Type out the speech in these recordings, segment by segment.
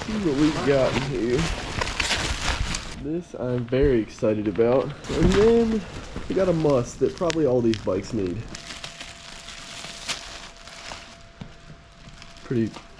see what we got in here. This I'm very excited about. And then we got a must that probably all these bikes need.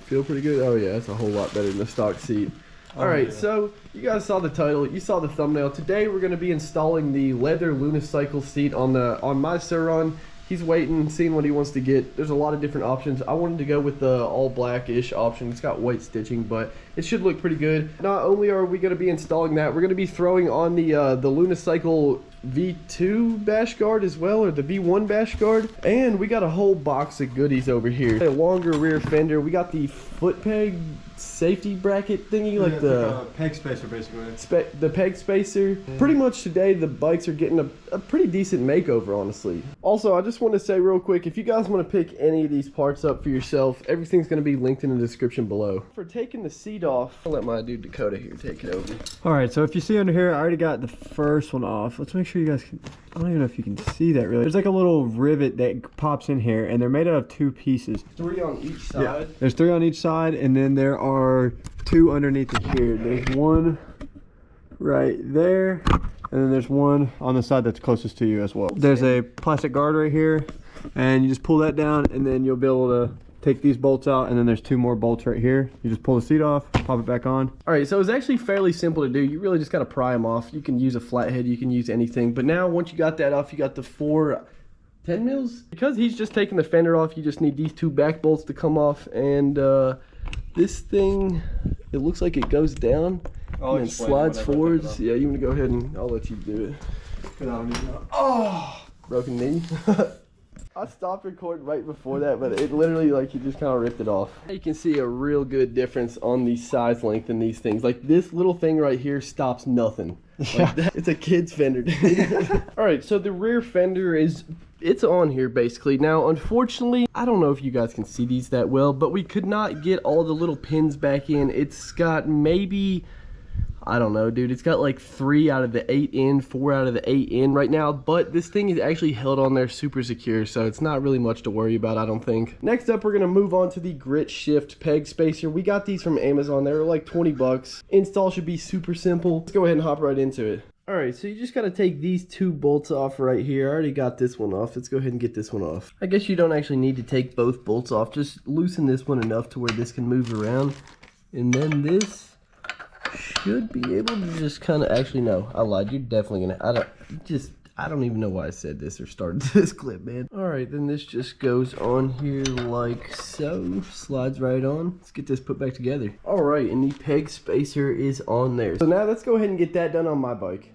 Feel pretty good? Oh yeah, that's a whole lot better than the stock seat. Alright, so you guys saw the title, you saw the thumbnail. Today we're going to be installing the leather unicycle seat on my Suron. He's waiting, seeing what he wants to get. There's a lot of different options. I wanted to go with the all blackish option. It's got white stitching, but it should look pretty good. Not only are we going to be installing that, we're going to be throwing on the unicycle V2 bash guard as well, or the V1 bash guard. And we got a whole box of goodies over here. A longer rear fender. We got the foot peg safety bracket thingy, like the peg spacer, basically. The peg spacer. Yeah. Pretty much today the bikes are getting a pretty decent makeover, honestly. Also, I just want to say real quick, if you guys want to pick any of these parts up for yourself, everything's going to be linked in the description below. For taking the seat off, I'll let my dude Dakota here take it over. Alright, so if you see under here, I already got the first one off. Let's make sure you guys can, I don't even know if you can see that really. There's like a little rivet that pops in here, and they're made out of 2 pieces. 3 on each side? Yeah, there's 3 on each side, and then there are 2 underneath it here. There's one right there, and then there's one on the side that's closest to you as well. There's a plastic guard right here, and you just pull that down, and then you'll be able to take these bolts out, and then there's 2 more bolts right here. You just pull the seat off, pop it back on. All right, so it's actually fairly simple to do. You really just got to pry them off. You can use a flathead, you can use anything. But now once you got that off, you got the 4 10 mils. Because he's just taking the fender off, you just need these 2 back bolts to come off. And this thing, it looks like it goes down and then slides forwards. Yeah, you want to go ahead and I'll let you do it. Oh, broken knee. I stopped recording right before that, but it literally, like, he just kind of ripped it off. You can see a real good difference on the size length in these things. Like, this little thing right here stops nothing. Yeah. Like, it's a kid's fender, dude. All right, so the rear fender it's on here basically. Now, unfortunately, I don't know if you guys can see these that well, but we could not get all the little pins back in. It's got maybe, I don't know, dude. It's got like 3 out of the 8 in, 4 out of the 8 in right now, but this thing is actually held on there super secure, so it's not really much to worry about, I don't think. Next up, we're gonna move on to the grit shift peg spacer. We got these from Amazon. They were like 20 bucks. Install should be super simple. Let's go ahead and hop right into it. All right, so you just gotta take these 2 bolts off right here. I already got this one off. Let's go ahead and get this one off. I guess you don't actually need to take both bolts off. Just loosen this one enough to where this can move around, and then this should be able to just kind of, actually no, I lied. You're definitely gonna, I don't even know why I said this or started this clip, man. All right, then this just goes on here like so, slides right on. Let's get this put back together. All right, and the peg spacer is on there. So now let's go ahead and get that done on my bike.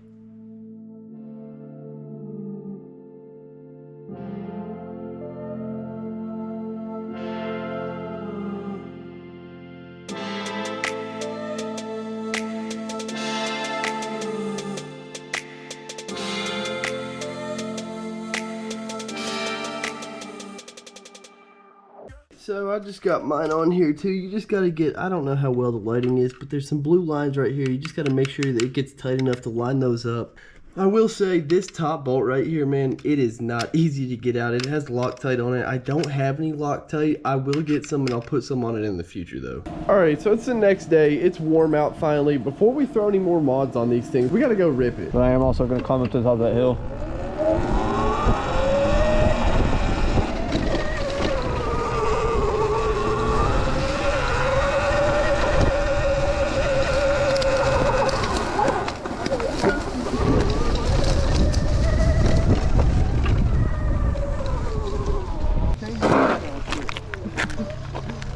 So I just got mine on here too. You just gotta get, I don't know how well the lighting is, but there's some blue lines right here. You just gotta make sure that it gets tight enough to line those up. I will say this top bolt right here, man, it is not easy to get out. It has Loctite on it. I don't have any Loctite. I will get some and I'll put some on it in the future though. All right, so it's the next day. It's warm out finally. Before we throw any more mods on these things, we gotta go rip it. But I am also gonna climb up to the top of that hill.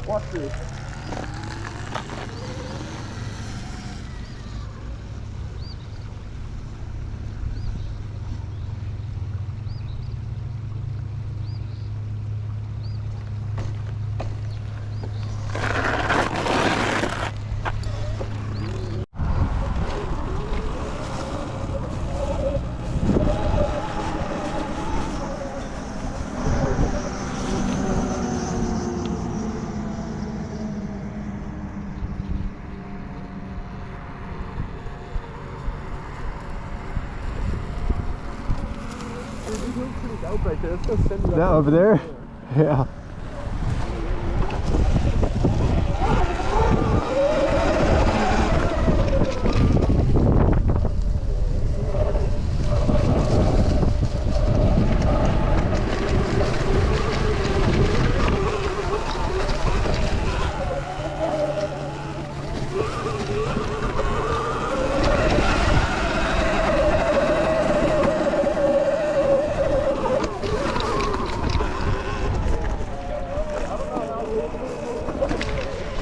Watch this. Right there. Let's go send it that over there? Yeah.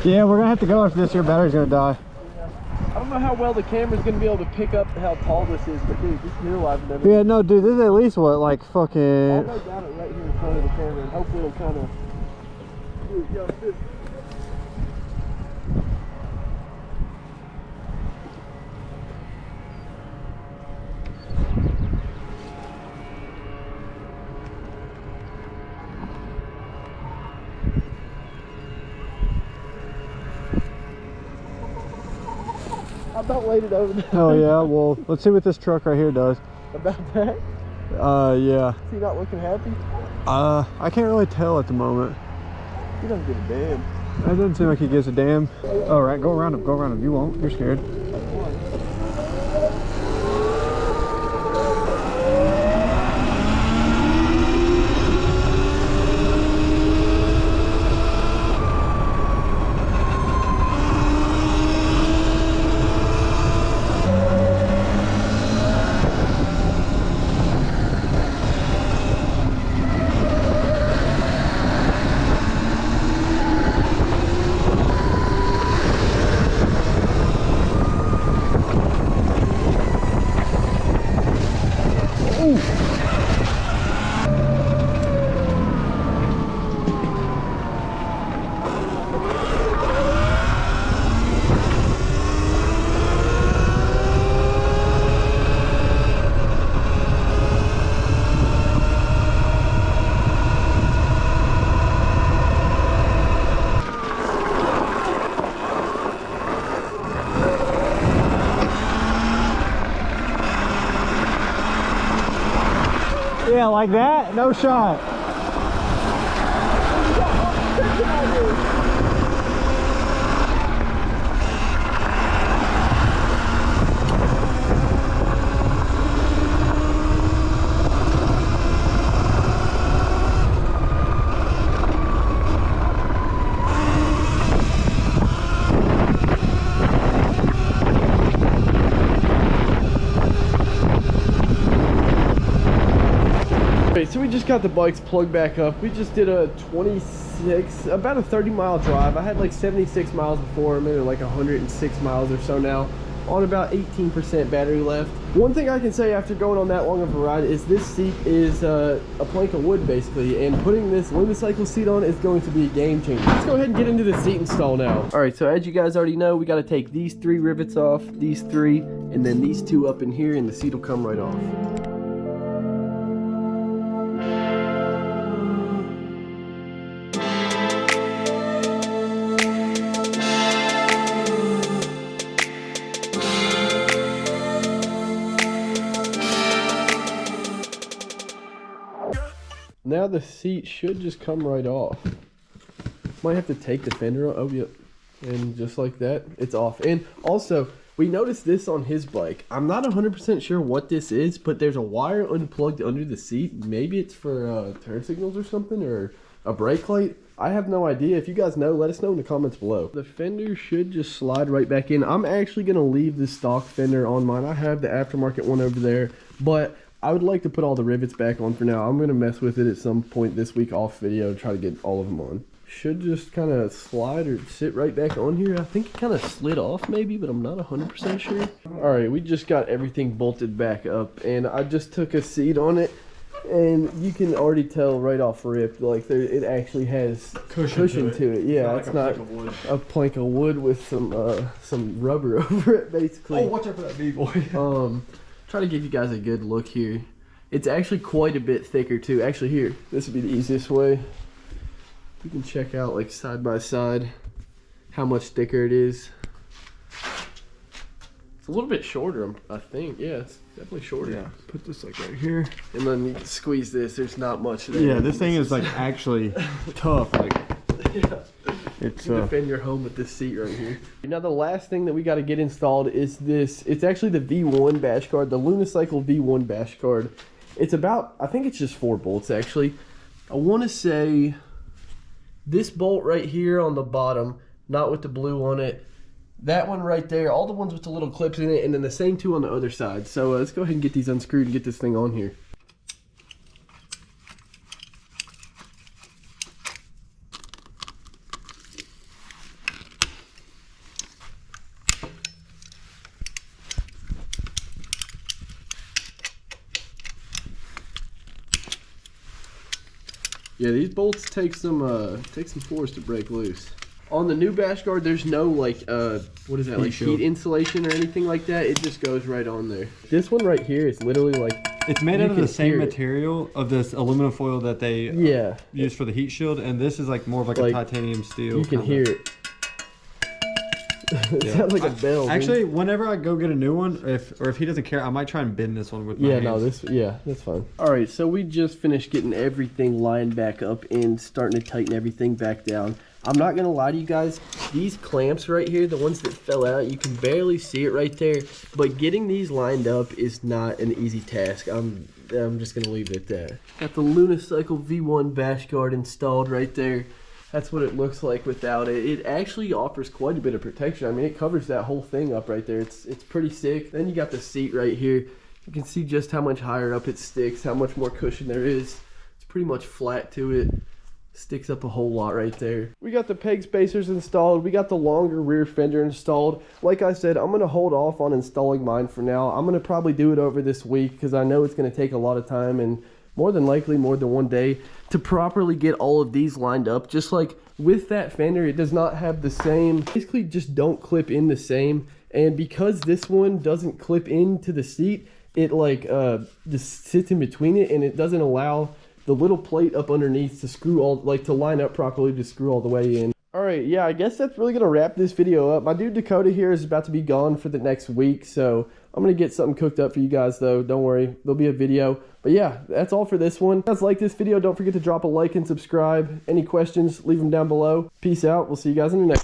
Yeah, we're gonna have to go after this. Your battery's gonna die. I don't know how well the camera's gonna be able to pick up how tall this is, but dude, this hill life and everything. Yeah, no, dude, this is at least what, like fucking. I'll go down it right here in front of the camera, and hopefully it'll kind of. Dude, yo, this. I about laid it over there. Oh yeah, well, let's see what this truck right here does. About that? Yeah. Is he not looking happy? I can't really tell at the moment. He doesn't give a damn. That doesn't seem like he gives a damn. All right, go around him, go around him. You won't, you're scared. Yeah, like that? No shot. So we just got the bikes plugged back up. We just did a 26, about a 30-mile drive. I had like 76 miles before, maybe like 106 miles or so now, on about 18% battery left. One thing I can say after going on that long of a ride is this seat is a plank of wood basically, and putting this unicycle seat on is going to be a game changer. Let's go ahead and get into the seat install now. All right, so as you guys already know, we got to take these 3 rivets off, these 3, and then these 2 up in here, and the seat will come right off. Now the seat should just come right off. Might have to take the fender off. Oh, yep. And just like that, it's off. And also, we noticed this on his bike. I'm not 100% sure what this is, but there's a wire unplugged under the seat. Maybe it's for turn signals or something, or a brake light. I have no idea. If you guys know, let us know in the comments below. The fender should just slide right back in. I'm actually going to leave the stock fender on mine. I have the aftermarket one over there, but I would like to put all the rivets back on for now. I'm going to mess with it at some point this week off video to try to get all of them on. Should just kind of slide or sit right back on here. I think it kind of slid off maybe, but I'm not 100% sure. Alright, we just got everything bolted back up, and I just took a seat on it, and you can already tell right off rip, like it actually has cushion to it. Yeah, it's not a plank of wood with some rubber over it basically. Oh, watch out for that B-boy. Try to give you guys a good look here. It's actually quite a bit thicker too. Actually, here, this would be the easiest way. You can check out like side by side how much thicker it is. It's a little bit shorter, I think. Yeah, it's definitely shorter. Yeah, put this like right here. And then you can squeeze this. There's not much there. Yeah, this thing is like actually tough. Like, yeah. It's you can defend your home with this seat right here. Now the last thing that we got to get installed is this. It's actually the V1 bash guard, the Unicycle V1 bash guard. It's about, I think it's just 4 bolts actually. I want to say this bolt right here on the bottom, not with the blue on it. That one right there, all the ones with the little clips in it, and then the same 2 on the other side. So let's go ahead and get these unscrewed and get this thing on here. Yeah, these bolts take some force to break loose. On the new bash guard, there's no like what is that, like heat insulation or anything like that. It just goes right on there. This one right here is literally like, it's made out of the same material of this aluminum foil that they use for the heat shield, and this is like more of like a titanium steel. You can hear it. It sounds like a bell. Actually, whenever I go get a new one, if he doesn't care, I might try and bend this one with my hands. That's fine. All right, so we just finished getting everything lined back up and starting to tighten everything back down. I'm not gonna lie to you guys, these clamps right here, the ones that fell out, you can barely see it right there, but getting these lined up is not an easy task. I'm just gonna leave it at that. Got the Lunicycle V1 bash guard installed right there. That's what it looks like without it. It actually offers quite a bit of protection. I mean, it covers that whole thing up right there. It's pretty sick. Then you got the seat right here. You can see just how much higher up it sticks, how much more cushion there is. It's pretty much flat to it. Sticks up a whole lot right there. We got the peg spacers installed. We got the longer rear fender installed. Like I said, I'm gonna hold off on installing mine for now. I'm gonna probably do it over this week because I know it's gonna take a lot of time and more than likely more than one day to properly get all of these lined up. Just like with that fender, it does not have the same, basically just don't clip in the same. And because this one doesn't clip into the seat, it like just sits in between it, and it doesn't allow the little plate up underneath to screw all, like to line up properly to screw all the way in. All right, yeah, I guess that's really gonna wrap this video up. My dude Dakota here is about to be gone for the next week, so I'm gonna get something cooked up for you guys though. Don't worry, there'll be a video. But yeah, that's all for this one. If you guys like this video, don't forget to drop a like and subscribe. Any questions, leave them down below. Peace out, we'll see you guys in the next one.